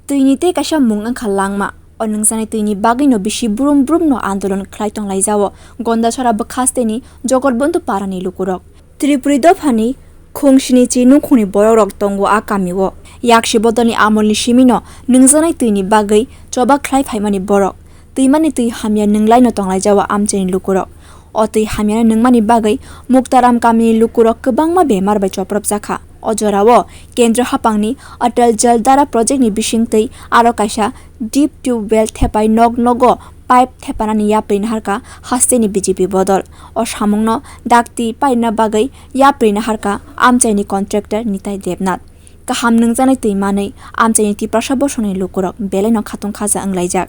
Tuini te kasha mung ang kalangma. O nungjaknai tuini bagwi no bisi brum no andolon khlai tonglai jawo. Gandhachhara bwkhaste ni Jagatbondhu parani lukorog. Tripuri dophani khungsini chi nungkhungni borok tongo a kamiwo. Yakshi bodol ni amolni simino nungjaknai tuini bagwi choba khlai phaimani borok. Tuimani tui hamya nunglai no tonglai jawo amchani lukorog. O tui hamya nungmani bagwi Muktaram kamini lukorog kwbangma bemar bai choprop jakha. Ojorao kendra haphangni atal jal dara project ni bisingtei aro kaisa deep tube well thepai nogo pipe thepanani yaprin harka hasteni BJP bodol o samungno dakti paina bagai yaprin harka amchaini contractor nitai debnath kaham nungjaknai tuimanei amchaini ti prasabosoni lukorog beleno khatung khaja anglaijak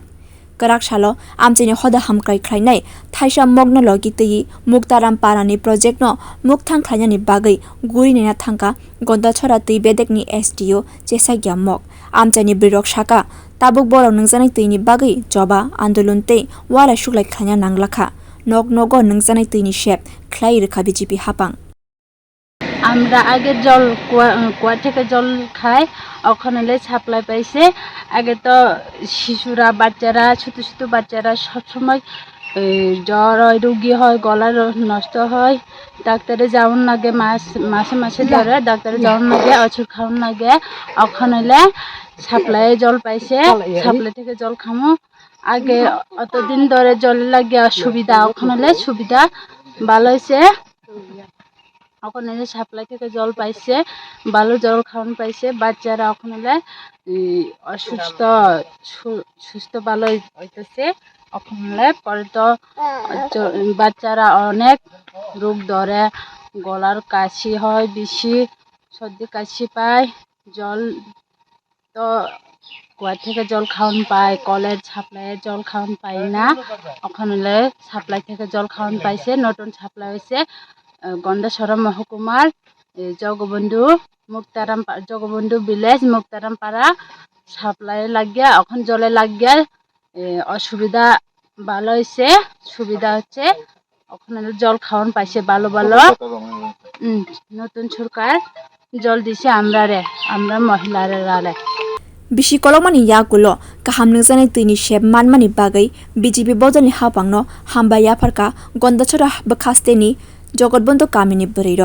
karak salo amchaini hoda hamkai khlainai thaisa mogno logi tei Muktaram parani project no mukthang khlainani bagai guri nena thangka Gandhachhara tei bedekni SDO chesagya mok amchaini birok saka tabuk borok nungjaknai tuini bagai joba andolon tei wara suklai khlaina nanglakha nogo nungjaknai tuini shep khlai rekha BJP haphang আমরা আগে জল কুয়া থেকে জল খাই ওখানে supply পাইছে আগে তো শিশুরা বাচ্চারা ছোট ছোট বাচ্চারা সব সময় জ্বর হয় রোগী হয় গলা নষ্ট হয় ডাক্তারে যাওয়ার লাগে মাসে ধরে ডাক্তারে যাওয়ার লাগে ওষুধ খাওয়ার লাগে ওখানে সাপ্লাই জল পাইছে সাপ্লাই থেকে জল খামো আগে অতদিন ধরে জল লাগে অসুবিধা ওখানে সুবিধা ভালো হয়েছে ওখানে সাপ্লাই থেকে জল পাইছে ভালো জল খাওয়ান পাইছে বাচ্চারা ওখানে সুস্থ ভালো হইতেছে ওখানে পরে তো বাচ্চারা অনেক রোগ ধরে গলার কাশি হয় বেশি সর্দি কাশি পায় জল তো কুয়া থেকে জল খাওয়ান পায় কলের সাপ্লাইয়ের জল খাওয়ান পায় না ওখানে সাপ্লাই থেকে জল খাওয়ান পাইছে নতুন সাপ্লাই হয়েছে Gandhachhara মহকুমার জগবন্ধু মুক্তারাম জগবন্ধু ভিলেজ মুক্তারাম পাড়া সাপ্লাই লাগিয়া এখন জলে লাগিয়া অসুবিধা ভালো হয়েছে সুবিধা হচ্ছে ওখানে জল খাওয়ান পাইছে ভালো নতুন সরকার জল দিছে আমরা মহিলারা Bisi kolokma ni yagulo kaham nungjaknai tuini shep manmani bagai BJP bodol ni haphang no hambai yapharkha Gandhachhara bwkhaste ni Jagatbondhu kamini bwrwi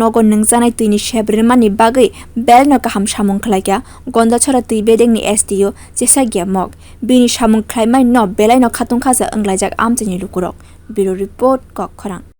nogo nungjaknai tuini shep rimani bagai belno kaham samung khlaikya Gandhachhara tei bedekni SDO chesagya mok bini samung khlaimai no belai no khatung khaja anglaijak amchaini lukorog bureau report kokkhorang